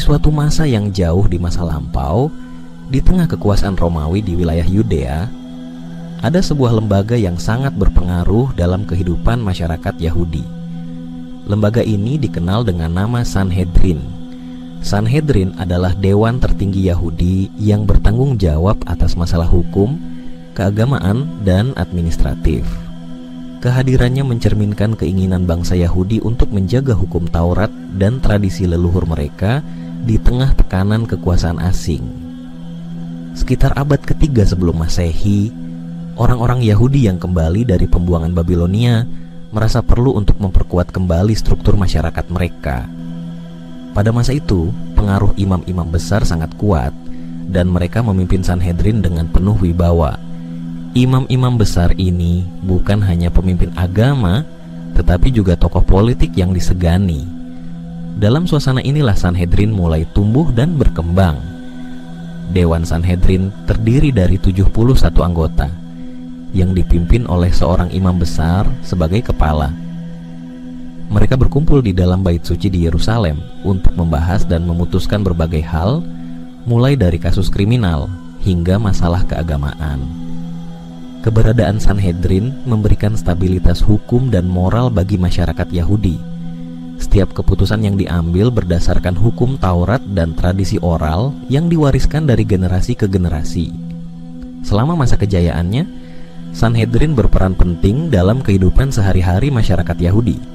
suatu masa yang jauh di masa lampau, di tengah kekuasaan Romawi di wilayah Yudea, ada sebuah lembaga yang sangat berpengaruh dalam kehidupan masyarakat Yahudi. Lembaga ini dikenal dengan nama Sanhedrin. Sanhedrin adalah dewan tertinggi Yahudi yang bertanggung jawab atas masalah hukum, keagamaan, dan administratif. Kehadirannya mencerminkan keinginan bangsa Yahudi untuk menjaga hukum Taurat dan tradisi leluhur mereka di tengah tekanan kekuasaan asing. Sekitar abad ketiga sebelum Masehi, orang-orang Yahudi yang kembali dari pembuangan Babilonia merasa perlu untuk memperkuat kembali struktur masyarakat mereka. Pada masa itu, pengaruh imam-imam besar sangat kuat dan mereka memimpin Sanhedrin dengan penuh wibawa. Imam-imam besar ini bukan hanya pemimpin agama, tetapi juga tokoh politik yang disegani. Dalam suasana inilah Sanhedrin mulai tumbuh dan berkembang. Dewan Sanhedrin terdiri dari 71 anggota yang dipimpin oleh seorang imam besar sebagai kepala. Mereka berkumpul di dalam bait suci di Yerusalem untuk membahas dan memutuskan berbagai hal, mulai dari kasus kriminal hingga masalah keagamaan. Keberadaan Sanhedrin memberikan stabilitas hukum dan moral bagi masyarakat Yahudi. Setiap keputusan yang diambil berdasarkan hukum Taurat dan tradisi oral yang diwariskan dari generasi ke generasi. Selama masa kejayaannya, Sanhedrin berperan penting dalam kehidupan sehari-hari masyarakat Yahudi.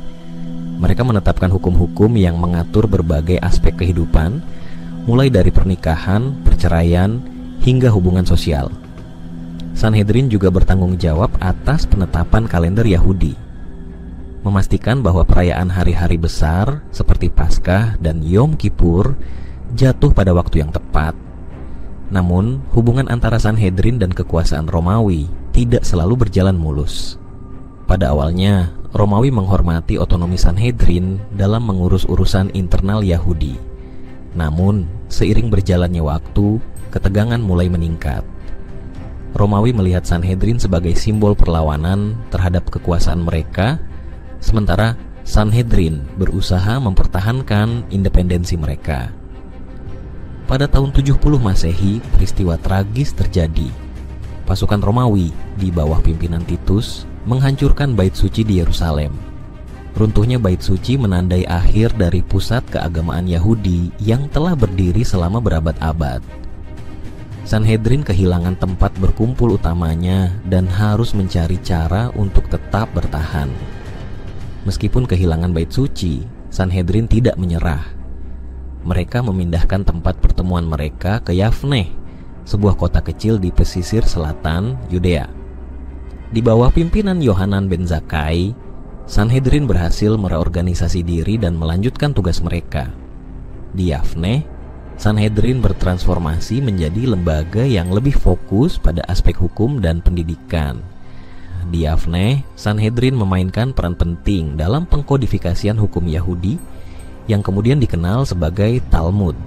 Mereka menetapkan hukum-hukum yang mengatur berbagai aspek kehidupan, mulai dari pernikahan, perceraian, hingga hubungan sosial. Sanhedrin juga bertanggung jawab atas penetapan kalender Yahudi, memastikan bahwa perayaan hari-hari besar seperti Paskah dan Yom Kippur jatuh pada waktu yang tepat. Namun, hubungan antara Sanhedrin dan kekuasaan Romawi tidak selalu berjalan mulus. Pada awalnya, Romawi menghormati otonomi Sanhedrin dalam mengurus urusan internal Yahudi. Namun, seiring berjalannya waktu, ketegangan mulai meningkat. Romawi melihat Sanhedrin sebagai simbol perlawanan terhadap kekuasaan mereka, sementara Sanhedrin berusaha mempertahankan independensi mereka. Pada tahun 70 Masehi, peristiwa tragis terjadi. Pasukan Romawi di bawah pimpinan Titus menghancurkan bait suci di Yerusalem. Runtuhnya bait suci menandai akhir dari pusat keagamaan Yahudi yang telah berdiri selama berabad-abad. Sanhedrin kehilangan tempat berkumpul utamanya dan harus mencari cara untuk tetap bertahan. Meskipun kehilangan bait suci, Sanhedrin tidak menyerah. Mereka memindahkan tempat pertemuan mereka ke Yafneh, sebuah kota kecil di pesisir selatan Yudea. Di bawah pimpinan Yohanan ben Zakkai, Sanhedrin berhasil mereorganisasi diri dan melanjutkan tugas mereka. Di Yafneh, Sanhedrin bertransformasi menjadi lembaga yang lebih fokus pada aspek hukum dan pendidikan. Di Yafneh, Sanhedrin memainkan peran penting dalam pengkodifikasian hukum Yahudi yang kemudian dikenal sebagai Talmud.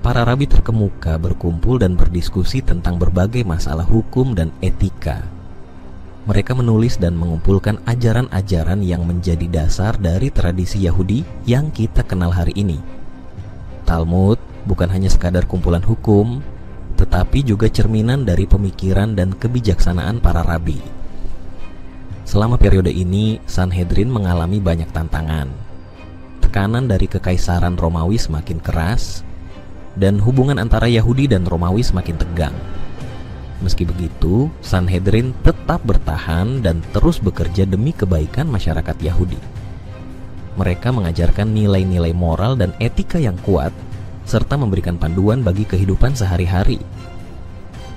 Para rabi terkemuka berkumpul dan berdiskusi tentang berbagai masalah hukum dan etika. Mereka menulis dan mengumpulkan ajaran-ajaran yang menjadi dasar dari tradisi Yahudi yang kita kenal hari ini. Talmud bukan hanya sekadar kumpulan hukum, tetapi juga cerminan dari pemikiran dan kebijaksanaan para rabi. Selama periode ini, Sanhedrin mengalami banyak tantangan. Tekanan dari kekaisaran Romawi semakin keras, dan hubungan antara Yahudi dan Romawi semakin tegang. Meski begitu, Sanhedrin tetap bertahan dan terus bekerja demi kebaikan masyarakat Yahudi. Mereka mengajarkan nilai-nilai moral dan etika yang kuat, serta memberikan panduan bagi kehidupan sehari-hari.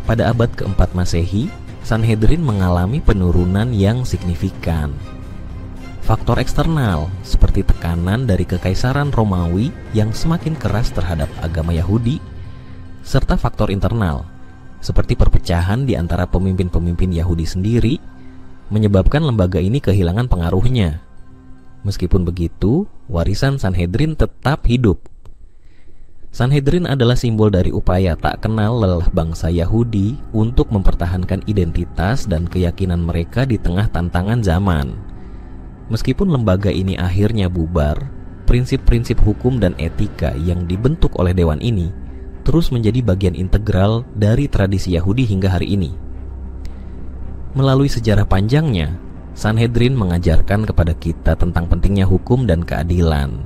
Pada abad keempat Masehi, Sanhedrin mengalami penurunan yang signifikan. Faktor eksternal seperti tekanan dari kekaisaran Romawi yang semakin keras terhadap agama Yahudi, serta faktor internal seperti perpecahan di antara pemimpin-pemimpin Yahudi sendiri, menyebabkan lembaga ini kehilangan pengaruhnya. Meskipun begitu, warisan Sanhedrin tetap hidup. Sanhedrin adalah simbol dari upaya tak kenal lelah bangsa Yahudi untuk mempertahankan identitas dan keyakinan mereka di tengah tantangan zaman. Meskipun lembaga ini akhirnya bubar, prinsip-prinsip hukum dan etika yang dibentuk oleh dewan ini terus menjadi bagian integral dari tradisi Yahudi hingga hari ini. Melalui sejarah panjangnya, Sanhedrin mengajarkan kepada kita tentang pentingnya hukum dan keadilan.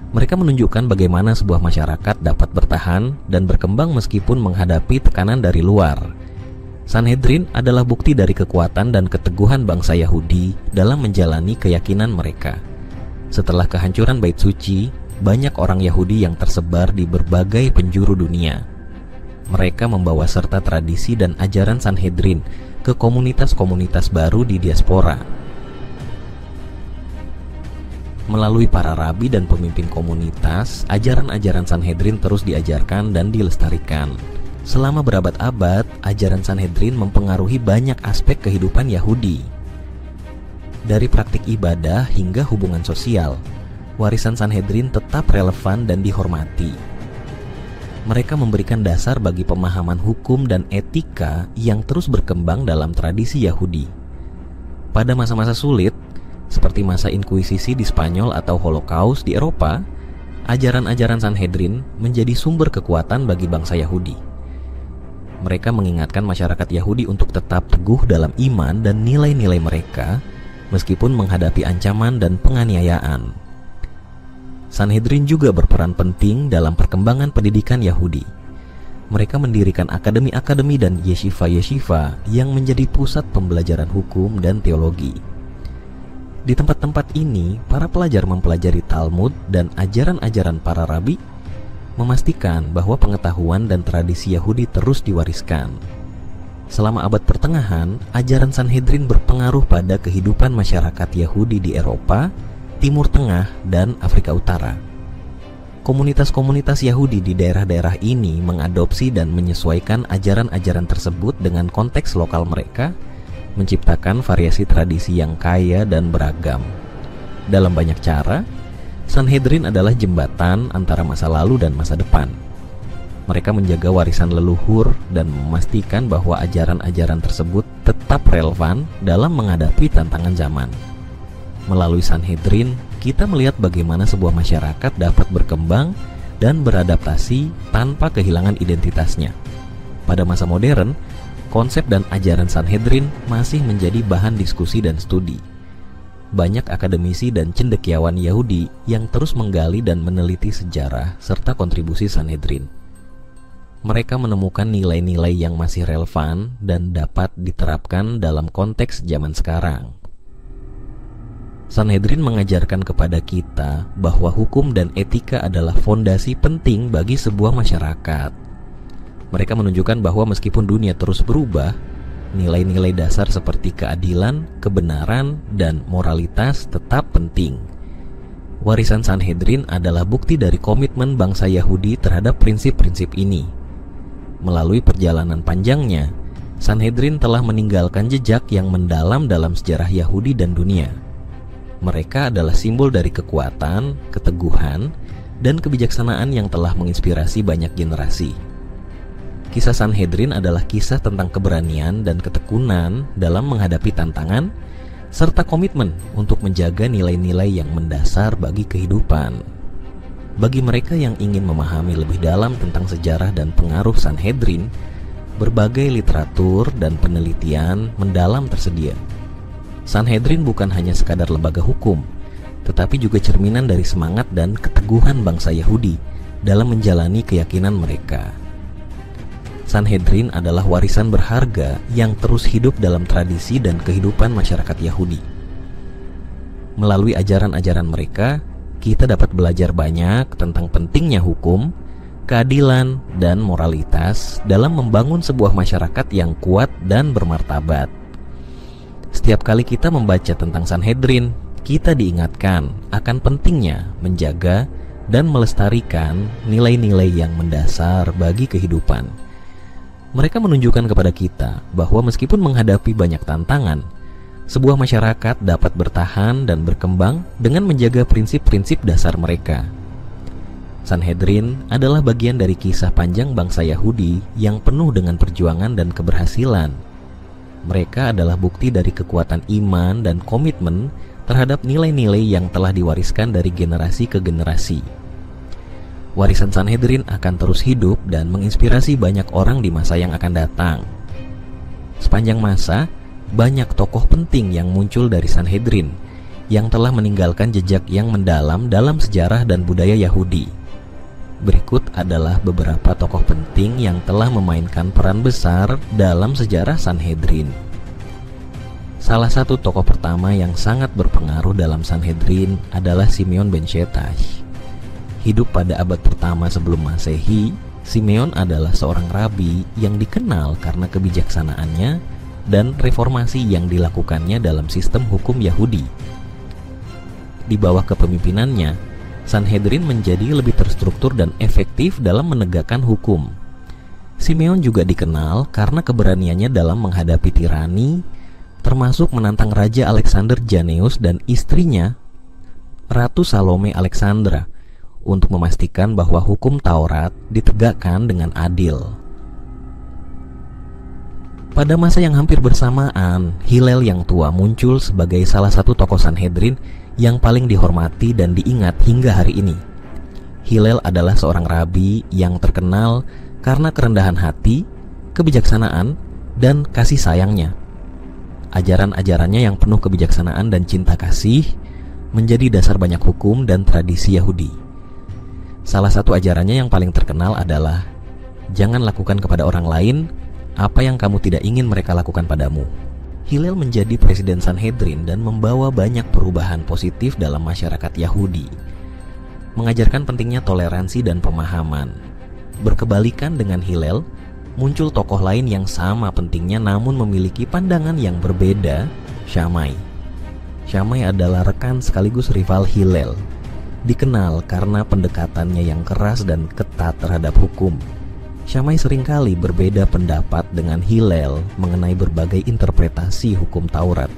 Mereka menunjukkan bagaimana sebuah masyarakat dapat bertahan dan berkembang meskipun menghadapi tekanan dari luar. Sanhedrin adalah bukti dari kekuatan dan keteguhan bangsa Yahudi dalam menjalani keyakinan mereka. Setelah kehancuran Bait Suci, banyak orang Yahudi yang tersebar di berbagai penjuru dunia. Mereka membawa serta tradisi dan ajaran Sanhedrin ke komunitas-komunitas baru di diaspora. Melalui para rabi dan pemimpin komunitas, ajaran-ajaran Sanhedrin terus diajarkan dan dilestarikan. Selama berabad-abad, ajaran Sanhedrin mempengaruhi banyak aspek kehidupan Yahudi. Dari praktik ibadah hingga hubungan sosial, warisan Sanhedrin tetap relevan dan dihormati. Mereka memberikan dasar bagi pemahaman hukum dan etika yang terus berkembang dalam tradisi Yahudi. Pada masa-masa sulit, seperti masa Inkuisisi di Spanyol atau Holocaust di Eropa, ajaran-ajaran Sanhedrin menjadi sumber kekuatan bagi bangsa Yahudi. Mereka mengingatkan masyarakat Yahudi untuk tetap teguh dalam iman dan nilai-nilai mereka, meskipun menghadapi ancaman dan penganiayaan. Sanhedrin juga berperan penting dalam perkembangan pendidikan Yahudi. Mereka mendirikan akademi-akademi dan yeshiva-yeshiva yang menjadi pusat pembelajaran hukum dan teologi. Di tempat-tempat ini, para pelajar mempelajari Talmud dan ajaran-ajaran para rabi, memastikan bahwa pengetahuan dan tradisi Yahudi terus diwariskan. Selama abad pertengahan, ajaran Sanhedrin berpengaruh pada kehidupan masyarakat Yahudi di Eropa, Timur Tengah, dan Afrika Utara. Komunitas-komunitas Yahudi di daerah-daerah ini mengadopsi dan menyesuaikan ajaran-ajaran tersebut dengan konteks lokal mereka, menciptakan variasi tradisi yang kaya dan beragam. Dalam banyak cara, Sanhedrin adalah jembatan antara masa lalu dan masa depan. Mereka menjaga warisan leluhur dan memastikan bahwa ajaran-ajaran tersebut tetap relevan dalam menghadapi tantangan zaman. Melalui Sanhedrin, kita melihat bagaimana sebuah masyarakat dapat berkembang dan beradaptasi tanpa kehilangan identitasnya. Pada masa modern, konsep dan ajaran Sanhedrin masih menjadi bahan diskusi dan studi. Banyak akademisi dan cendekiawan Yahudi yang terus menggali dan meneliti sejarah serta kontribusi Sanhedrin. Mereka menemukan nilai-nilai yang masih relevan dan dapat diterapkan dalam konteks zaman sekarang. Sanhedrin mengajarkan kepada kita bahwa hukum dan etika adalah fondasi penting bagi sebuah masyarakat. Mereka menunjukkan bahwa meskipun dunia terus berubah, nilai-nilai dasar seperti keadilan, kebenaran, dan moralitas tetap penting. Warisan Sanhedrin adalah bukti dari komitmen bangsa Yahudi terhadap prinsip-prinsip ini. Melalui perjalanan panjangnya, Sanhedrin telah meninggalkan jejak yang mendalam dalam sejarah Yahudi dan dunia. Mereka adalah simbol dari kekuatan, keteguhan, dan kebijaksanaan yang telah menginspirasi banyak generasi. Kisah Sanhedrin adalah kisah tentang keberanian dan ketekunan dalam menghadapi tantangan, serta komitmen untuk menjaga nilai-nilai yang mendasar bagi kehidupan. Bagi mereka yang ingin memahami lebih dalam tentang sejarah dan pengaruh Sanhedrin, berbagai literatur dan penelitian mendalam tersedia. Sanhedrin bukan hanya sekadar lembaga hukum, tetapi juga cerminan dari semangat dan keteguhan bangsa Yahudi dalam menjalani keyakinan mereka. Sanhedrin adalah warisan berharga yang terus hidup dalam tradisi dan kehidupan masyarakat Yahudi. Melalui ajaran-ajaran mereka, kita dapat belajar banyak tentang pentingnya hukum, keadilan, dan moralitas dalam membangun sebuah masyarakat yang kuat dan bermartabat. Setiap kali kita membaca tentang Sanhedrin, kita diingatkan akan pentingnya menjaga dan melestarikan nilai-nilai yang mendasar bagi kehidupan. Mereka menunjukkan kepada kita bahwa meskipun menghadapi banyak tantangan, sebuah masyarakat dapat bertahan dan berkembang dengan menjaga prinsip-prinsip dasar mereka. Sanhedrin adalah bagian dari kisah panjang bangsa Yahudi yang penuh dengan perjuangan dan keberhasilan. Mereka adalah bukti dari kekuatan iman dan komitmen terhadap nilai-nilai yang telah diwariskan dari generasi ke generasi. Warisan Sanhedrin akan terus hidup dan menginspirasi banyak orang di masa yang akan datang. Sepanjang masa, banyak tokoh penting yang muncul dari Sanhedrin yang telah meninggalkan jejak yang mendalam dalam sejarah dan budaya Yahudi. Berikut adalah beberapa tokoh penting yang telah memainkan peran besar dalam sejarah Sanhedrin. Salah satu tokoh pertama yang sangat berpengaruh dalam Sanhedrin adalah Simeon ben Shetach. Hidup pada abad pertama sebelum Masehi, Simeon adalah seorang rabi yang dikenal karena kebijaksanaannya dan reformasi yang dilakukannya dalam sistem hukum Yahudi. Di bawah kepemimpinannya, Sanhedrin menjadi lebih terstruktur dan efektif dalam menegakkan hukum. Simeon juga dikenal karena keberaniannya dalam menghadapi tirani, termasuk menantang Raja Alexander Janneus dan istrinya, Ratu Salome Alexandra, untuk memastikan bahwa hukum Taurat ditegakkan dengan adil. Pada masa yang hampir bersamaan, Hillel yang tua muncul sebagai salah satu tokoh Sanhedrin yang paling dihormati dan diingat hingga hari ini. Hillel adalah seorang rabi yang terkenal karena kerendahan hati, kebijaksanaan, dan kasih sayangnya. Ajaran-ajarannya yang penuh kebijaksanaan dan cinta kasih menjadi dasar banyak hukum dan tradisi Yahudi. Salah satu ajarannya yang paling terkenal adalah jangan lakukan kepada orang lain apa yang kamu tidak ingin mereka lakukan padamu. Hillel menjadi presiden Sanhedrin dan membawa banyak perubahan positif dalam masyarakat Yahudi. Mengajarkan pentingnya toleransi dan pemahaman. Berkebalikan dengan Hillel, muncul tokoh lain yang sama pentingnya namun memiliki pandangan yang berbeda, Shammai. Shammai adalah rekan sekaligus rival Hillel. Dikenal karena pendekatannya yang keras dan ketat terhadap hukum. Shammai seringkali berbeda pendapat dengan Hillel mengenai berbagai interpretasi hukum Taurat.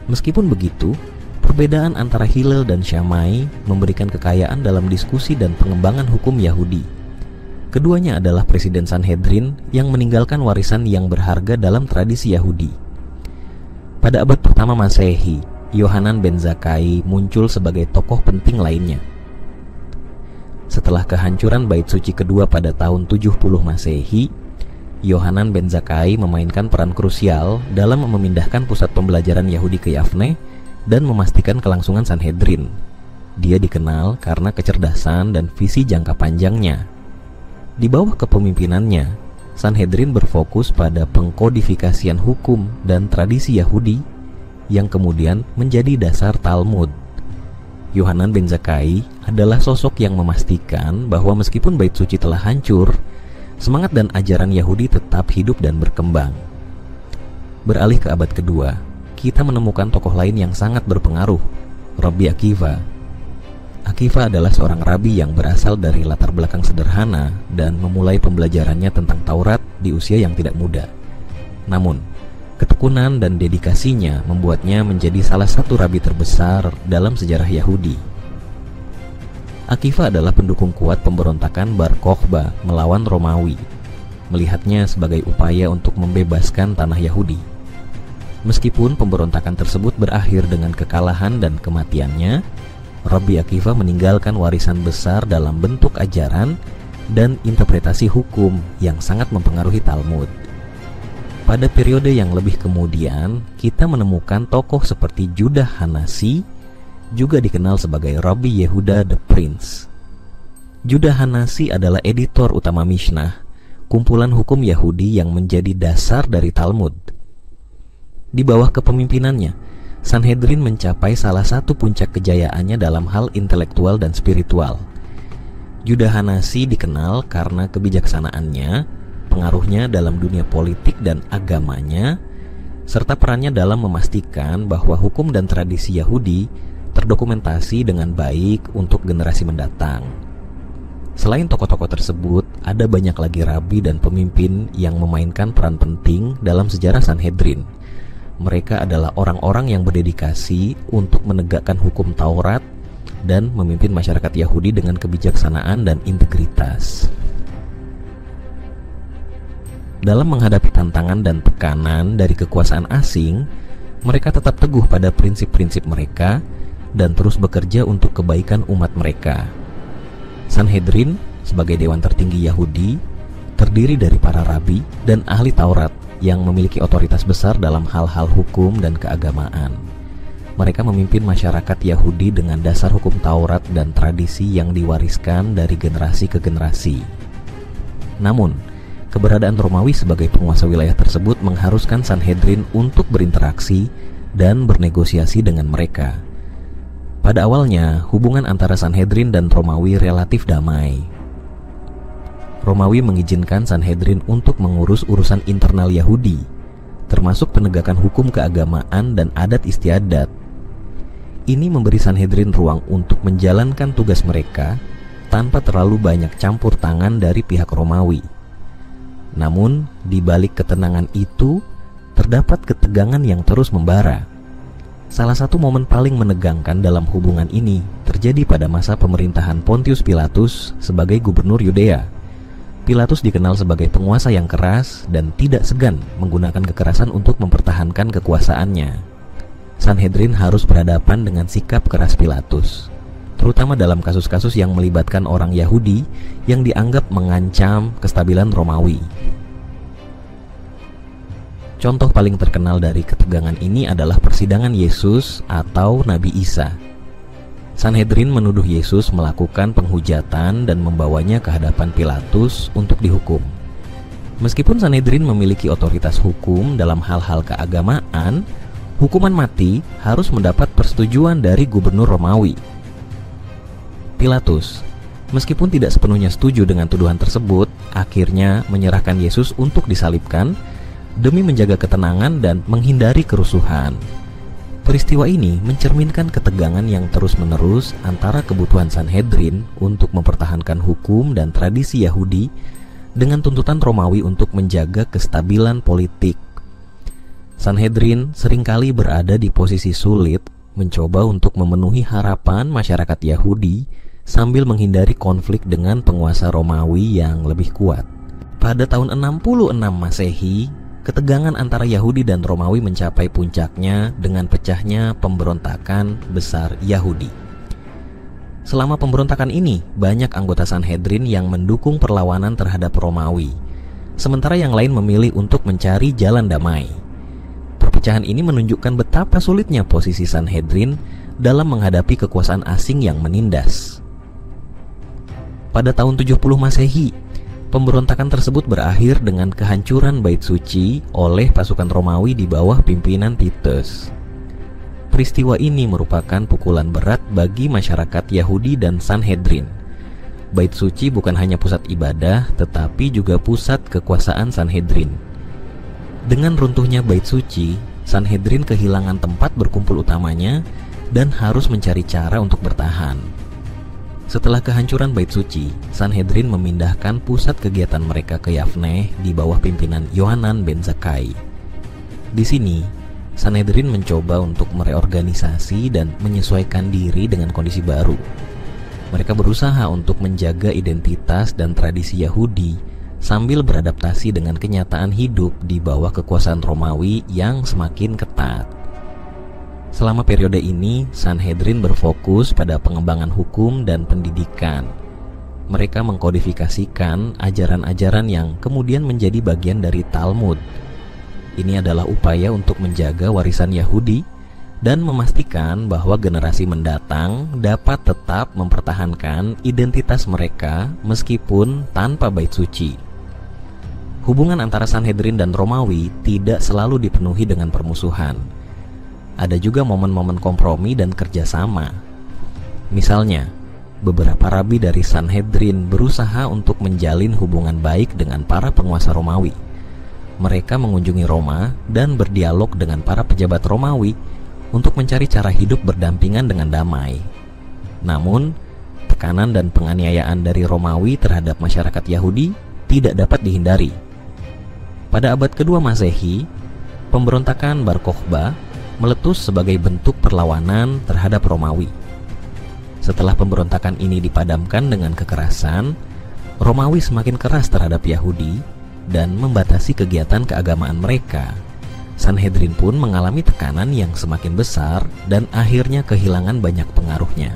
Meskipun begitu, perbedaan antara Hillel dan Shammai memberikan kekayaan dalam diskusi dan pengembangan hukum Yahudi. Keduanya adalah presiden Sanhedrin yang meninggalkan warisan yang berharga dalam tradisi Yahudi. Pada abad pertama Masehi, Yohanan ben Zakkai muncul sebagai tokoh penting lainnya. Setelah kehancuran Bait Suci kedua pada tahun 70 Masehi, Yohanan ben Zakkai memainkan peran krusial dalam memindahkan pusat pembelajaran Yahudi ke Yavne dan memastikan kelangsungan Sanhedrin. Dia dikenal karena kecerdasan dan visi jangka panjangnya. Di bawah kepemimpinannya, Sanhedrin berfokus pada pengkodifikasian hukum dan tradisi Yahudi yang kemudian menjadi dasar Talmud. Yohanan ben Zakkai adalah sosok yang memastikan bahwa meskipun Bait Suci telah hancur, semangat dan ajaran Yahudi tetap hidup dan berkembang. Beralih ke abad kedua, kita menemukan tokoh lain yang sangat berpengaruh, Rabbi Akiva. Akiva adalah seorang rabi yang berasal dari latar belakang sederhana dan memulai pembelajarannya tentang Taurat di usia yang tidak muda. Namun, ketekunan dan dedikasinya membuatnya menjadi salah satu rabi terbesar dalam sejarah Yahudi. Akiva adalah pendukung kuat pemberontakan Bar Kokhba melawan Romawi, melihatnya sebagai upaya untuk membebaskan tanah Yahudi. Meskipun pemberontakan tersebut berakhir dengan kekalahan dan kematiannya, Rabbi Akiva meninggalkan warisan besar dalam bentuk ajaran dan interpretasi hukum yang sangat mempengaruhi Talmud. Pada periode yang lebih kemudian, kita menemukan tokoh seperti Judah Hanasi, juga dikenal sebagai Rabbi Yehuda the Prince. Judah Hanasi adalah editor utama Mishnah, kumpulan hukum Yahudi yang menjadi dasar dari Talmud. Di bawah kepemimpinannya, Sanhedrin mencapai salah satu puncak kejayaannya dalam hal intelektual dan spiritual. Judah Hanasi dikenal karena kebijaksanaannya, pengaruhnya dalam dunia politik dan agamanya, serta perannya dalam memastikan bahwa hukum dan tradisi Yahudi terdokumentasi dengan baik untuk generasi mendatang. Selain tokoh-tokoh tersebut, ada banyak lagi rabi dan pemimpin yang memainkan peran penting dalam sejarah Sanhedrin. Mereka adalah orang-orang yang berdedikasi untuk menegakkan hukum Taurat dan memimpin masyarakat Yahudi dengan kebijaksanaan dan integritas. Dalam menghadapi tantangan dan tekanan dari kekuasaan asing, Mereka tetap teguh pada prinsip-prinsip mereka dan terus bekerja untuk kebaikan umat mereka. Sanhedrin sebagai dewan tertinggi Yahudi terdiri dari para rabi dan ahli Taurat yang memiliki otoritas besar dalam hal-hal hukum dan keagamaan. Mereka memimpin masyarakat Yahudi dengan dasar hukum Taurat dan tradisi yang diwariskan dari generasi ke generasi. Namun, keberadaan Romawi sebagai penguasa wilayah tersebut mengharuskan Sanhedrin untuk berinteraksi dan bernegosiasi dengan mereka. Pada awalnya, hubungan antara Sanhedrin dan Romawi relatif damai. Romawi mengizinkan Sanhedrin untuk mengurus urusan internal Yahudi, termasuk penegakan hukum keagamaan dan adat istiadat. Ini memberi Sanhedrin ruang untuk menjalankan tugas mereka tanpa terlalu banyak campur tangan dari pihak Romawi. Namun, di balik ketenangan itu, terdapat ketegangan yang terus membara. Salah satu momen paling menegangkan dalam hubungan ini terjadi pada masa pemerintahan Pontius Pilatus sebagai gubernur Yudea. Pilatus dikenal sebagai penguasa yang keras dan tidak segan menggunakan kekerasan untuk mempertahankan kekuasaannya. Sanhedrin harus berhadapan dengan sikap keras Pilatus, terutama dalam kasus-kasus yang melibatkan orang Yahudi yang dianggap mengancam kestabilan Romawi. Contoh paling terkenal dari ketegangan ini adalah persidangan Yesus atau Nabi Isa. Sanhedrin menuduh Yesus melakukan penghujatan dan membawanya ke hadapan Pilatus untuk dihukum. Meskipun Sanhedrin memiliki otoritas hukum dalam hal-hal keagamaan, hukuman mati harus mendapat persetujuan dari gubernur Romawi. Pilatus, meskipun tidak sepenuhnya setuju dengan tuduhan tersebut, akhirnya menyerahkan Yesus untuk disalibkan demi menjaga ketenangan dan menghindari kerusuhan. Peristiwa ini mencerminkan ketegangan yang terus-menerus antara kebutuhan Sanhedrin untuk mempertahankan hukum dan tradisi Yahudi dengan tuntutan Romawi untuk menjaga kestabilan politik. Sanhedrin seringkali berada di posisi sulit, mencoba untuk memenuhi harapan masyarakat Yahudi sambil menghindari konflik dengan penguasa Romawi yang lebih kuat. Pada tahun 66 Masehi, ketegangan antara Yahudi dan Romawi mencapai puncaknya dengan pecahnya pemberontakan besar Yahudi. Selama pemberontakan ini, banyak anggota Sanhedrin yang mendukung perlawanan terhadap Romawi, sementara yang lain memilih untuk mencari jalan damai. Perpecahan ini menunjukkan betapa sulitnya posisi Sanhedrin dalam menghadapi kekuasaan asing yang menindas. Pada tahun 70 Masehi, pemberontakan tersebut berakhir dengan kehancuran Bait Suci oleh pasukan Romawi di bawah pimpinan Titus. Peristiwa ini merupakan pukulan berat bagi masyarakat Yahudi dan Sanhedrin. Bait Suci bukan hanya pusat ibadah, tetapi juga pusat kekuasaan Sanhedrin. Dengan runtuhnya Bait Suci, Sanhedrin kehilangan tempat berkumpul utamanya dan harus mencari cara untuk bertahan. Setelah kehancuran Bait Suci, Sanhedrin memindahkan pusat kegiatan mereka ke Yafneh di bawah pimpinan Yohanan ben Zakkai. Di sini, Sanhedrin mencoba untuk mereorganisasi dan menyesuaikan diri dengan kondisi baru. Mereka berusaha untuk menjaga identitas dan tradisi Yahudi sambil beradaptasi dengan kenyataan hidup di bawah kekuasaan Romawi yang semakin ketat. Selama periode ini, Sanhedrin berfokus pada pengembangan hukum dan pendidikan. Mereka mengkodifikasikan ajaran-ajaran yang kemudian menjadi bagian dari Talmud. Ini adalah upaya untuk menjaga warisan Yahudi dan memastikan bahwa generasi mendatang dapat tetap mempertahankan identitas mereka meskipun tanpa Bait Suci. Hubungan antara Sanhedrin dan Romawi tidak selalu dipenuhi dengan permusuhan. Ada juga momen-momen kompromi dan kerjasama. Misalnya, beberapa rabi dari Sanhedrin berusaha untuk menjalin hubungan baik dengan para penguasa Romawi. Mereka mengunjungi Roma dan berdialog dengan para pejabat Romawi untuk mencari cara hidup berdampingan dengan damai. Namun, tekanan dan penganiayaan dari Romawi terhadap masyarakat Yahudi tidak dapat dihindari. Pada abad kedua Masehi, pemberontakan Bar Kokhba meletus sebagai bentuk perlawanan terhadap Romawi. Setelah pemberontakan ini dipadamkan dengan kekerasan, Romawi semakin keras terhadap Yahudi dan membatasi kegiatan keagamaan mereka, Sanhedrin pun mengalami tekanan yang semakin besar dan akhirnya kehilangan banyak pengaruhnya.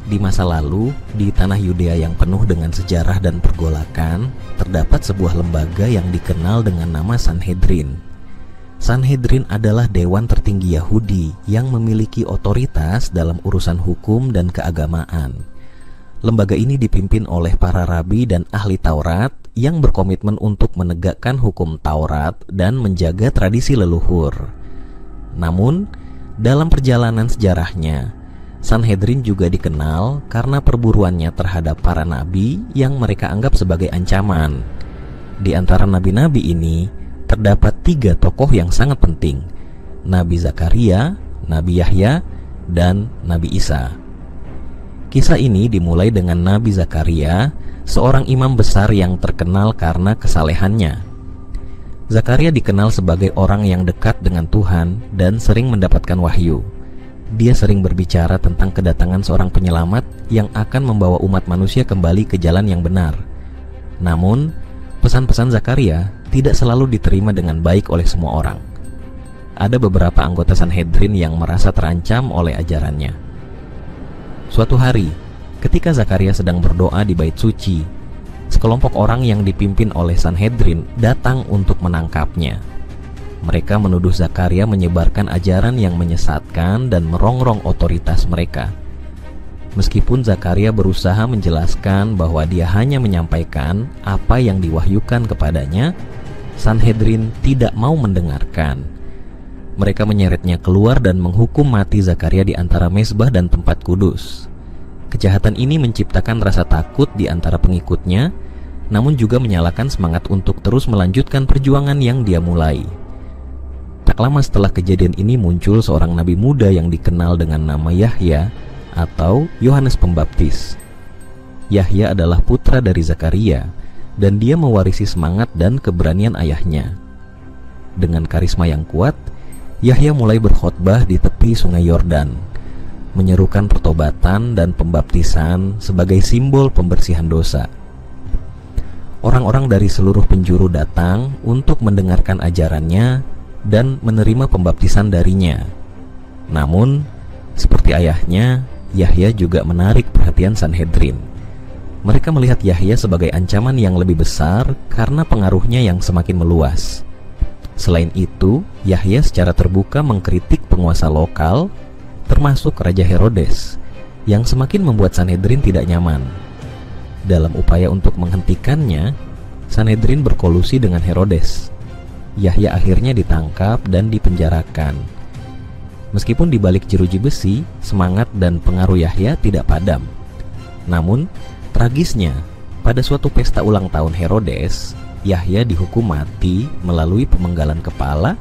Di masa lalu, di tanah Yudea yang penuh dengan sejarah dan pergolakan, terdapat sebuah lembaga yang dikenal dengan nama Sanhedrin. Sanhedrin adalah dewan tertinggi Yahudi yang memiliki otoritas dalam urusan hukum dan keagamaan. Lembaga ini dipimpin oleh para rabi dan ahli Taurat yang berkomitmen untuk menegakkan hukum Taurat dan menjaga tradisi leluhur. Namun, dalam perjalanan sejarahnya, Sanhedrin juga dikenal karena perburuannya terhadap para nabi yang mereka anggap sebagai ancaman. Di antara nabi-nabi ini, terdapat 3 tokoh yang sangat penting: Nabi Zakaria, Nabi Yahya, dan Nabi Isa. Kisah ini dimulai dengan Nabi Zakaria, seorang imam besar yang terkenal karena kesalehannya. Zakaria dikenal sebagai orang yang dekat dengan Tuhan dan sering mendapatkan wahyu. Dia sering berbicara tentang kedatangan seorang penyelamat yang akan membawa umat manusia kembali ke jalan yang benar. Namun, pesan-pesan Zakaria tidak selalu diterima dengan baik oleh semua orang. Ada beberapa anggota Sanhedrin yang merasa terancam oleh ajarannya. Suatu hari, ketika Zakaria sedang berdoa di bait suci, sekelompok orang yang dipimpin oleh Sanhedrin datang untuk menangkapnya. Mereka menuduh Zakaria menyebarkan ajaran yang menyesatkan dan merongrong otoritas mereka. Meskipun Zakaria berusaha menjelaskan bahwa dia hanya menyampaikan apa yang diwahyukan kepadanya, Sanhedrin tidak mau mendengarkan. Mereka menyeretnya keluar dan menghukum mati Zakaria di antara mezbah dan tempat kudus. Kejahatan ini menciptakan rasa takut di antara pengikutnya, namun juga menyalakan semangat untuk terus melanjutkan perjuangan yang dia mulai. Tak lama setelah kejadian ini muncul seorang nabi muda yang dikenal dengan nama Yahya atau Yohanes Pembaptis. Yahya adalah putra dari Zakaria, dan dia mewarisi semangat dan keberanian ayahnya. Dengan karisma yang kuat, Yahya mulai berkhotbah di tepi sungai Yordan, menyerukan pertobatan dan pembaptisan sebagai simbol pembersihan dosa. Orang-orang dari seluruh penjuru datang untuk mendengarkan ajarannya dan menerima pembaptisan darinya. Namun, seperti ayahnya, Yahya juga menarik perhatian Sanhedrin. Mereka melihat Yahya sebagai ancaman yang lebih besar karena pengaruhnya yang semakin meluas. Selain itu, Yahya secara terbuka mengkritik penguasa lokal, termasuk Raja Herodes, yang semakin membuat Sanhedrin tidak nyaman. Dalam upaya untuk menghentikannya, Sanhedrin berkolusi dengan Herodes. Yahya akhirnya ditangkap dan dipenjarakan. Meskipun di balik jeruji besi, semangat dan pengaruh Yahya tidak padam. Namun, tragisnya, pada suatu pesta ulang tahun Herodes, Yahya dihukum mati melalui pemenggalan kepala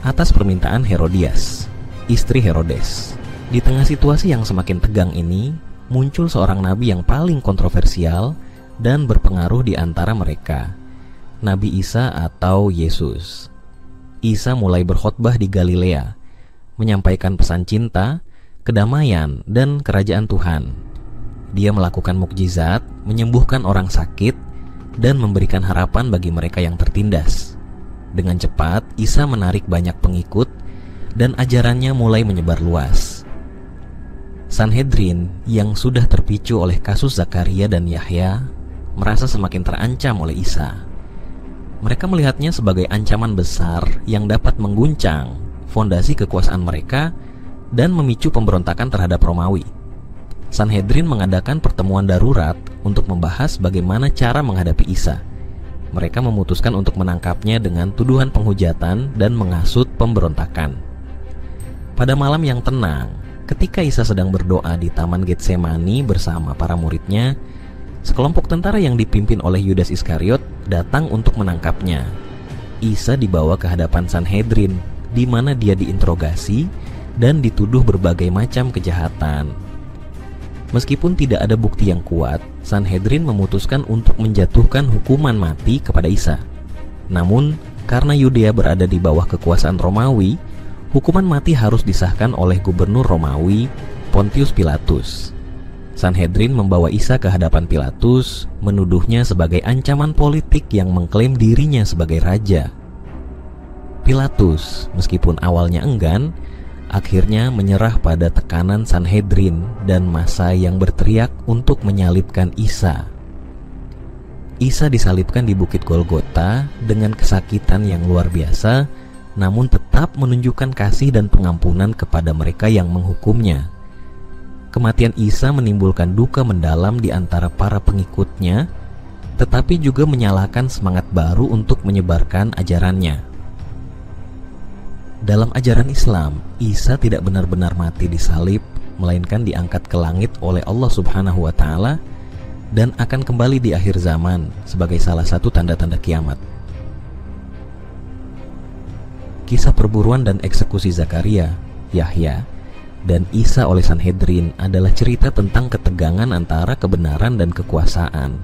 atas permintaan Herodias, istri Herodes. Di tengah situasi yang semakin tegang ini, muncul seorang nabi yang paling kontroversial dan berpengaruh di antara mereka, Nabi Isa atau Yesus. Isa mulai berkhotbah di Galilea, menyampaikan pesan cinta, kedamaian, dan kerajaan Tuhan. Dia melakukan mukjizat, menyembuhkan orang sakit, dan memberikan harapan bagi mereka yang tertindas. Dengan cepat, Isa menarik banyak pengikut, dan ajarannya mulai menyebar luas. Sanhedrin yang sudah terpicu oleh kasus Zakaria dan Yahya merasa semakin terancam oleh Isa. Mereka melihatnya sebagai ancaman besar yang dapat mengguncang fondasi kekuasaan mereka dan memicu pemberontakan terhadap Romawi. Sanhedrin mengadakan pertemuan darurat untuk membahas bagaimana cara menghadapi Isa. Mereka memutuskan untuk menangkapnya dengan tuduhan penghujatan dan menghasut pemberontakan. Pada malam yang tenang, ketika Isa sedang berdoa di Taman Getsemani bersama para muridnya, sekelompok tentara yang dipimpin oleh Yudas Iskariot datang untuk menangkapnya. Isa dibawa ke hadapan Sanhedrin, di mana dia diinterogasi dan dituduh berbagai macam kejahatan. Meskipun tidak ada bukti yang kuat, Sanhedrin memutuskan untuk menjatuhkan hukuman mati kepada Isa. Namun, karena Yudea berada di bawah kekuasaan Romawi, hukuman mati harus disahkan oleh gubernur Romawi, Pontius Pilatus. Sanhedrin membawa Isa ke hadapan Pilatus, menuduhnya sebagai ancaman politik yang mengklaim dirinya sebagai raja. Pilatus, meskipun awalnya enggan, akhirnya menyerah pada tekanan Sanhedrin dan massa yang berteriak untuk menyalibkan Isa. Isa disalibkan di Bukit Golgota dengan kesakitan yang luar biasa, namun tetap menunjukkan kasih dan pengampunan kepada mereka yang menghukumnya. Kematian Isa menimbulkan duka mendalam di antara para pengikutnya, tetapi juga menyalakan semangat baru untuk menyebarkan ajarannya. Dalam ajaran Islam, Isa tidak benar-benar mati disalib, melainkan diangkat ke langit oleh Allah Subhanahu wa Ta'ala dan akan kembali di akhir zaman sebagai salah satu tanda-tanda kiamat. Kisah perburuan dan eksekusi Zakaria, Yahya, dan Isa oleh Sanhedrin adalah cerita tentang ketegangan antara kebenaran dan kekuasaan.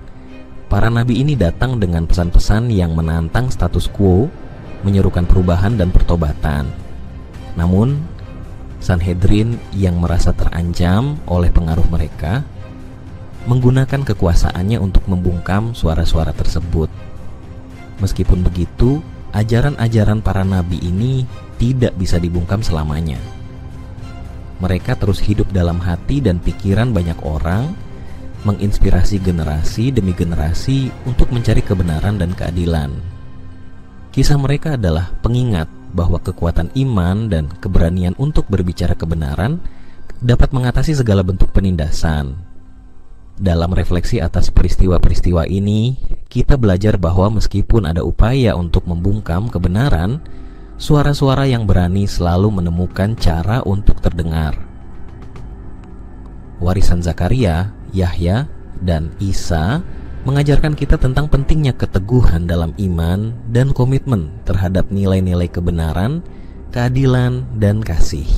Para nabi ini datang dengan pesan-pesan yang menantang status quo, menyerukan perubahan dan pertobatan. Namun, Sanhedrin yang merasa terancam oleh pengaruh mereka menggunakan kekuasaannya untuk membungkam suara-suara tersebut. Meskipun begitu, ajaran-ajaran para nabi ini tidak bisa dibungkam selamanya. Mereka terus hidup dalam hati dan pikiran banyak orang, menginspirasi generasi demi generasi untuk mencari kebenaran dan keadilan. Kisah mereka adalah pengingat bahwa kekuatan iman dan keberanian untuk berbicara kebenaran dapat mengatasi segala bentuk penindasan. Dalam refleksi atas peristiwa-peristiwa ini, kita belajar bahwa meskipun ada upaya untuk membungkam kebenaran, suara-suara yang berani selalu menemukan cara untuk terdengar. Warisan Zakaria, Yahya, dan Isa mengajarkan kita tentang pentingnya keteguhan dalam iman dan komitmen terhadap nilai-nilai kebenaran, keadilan, dan kasih.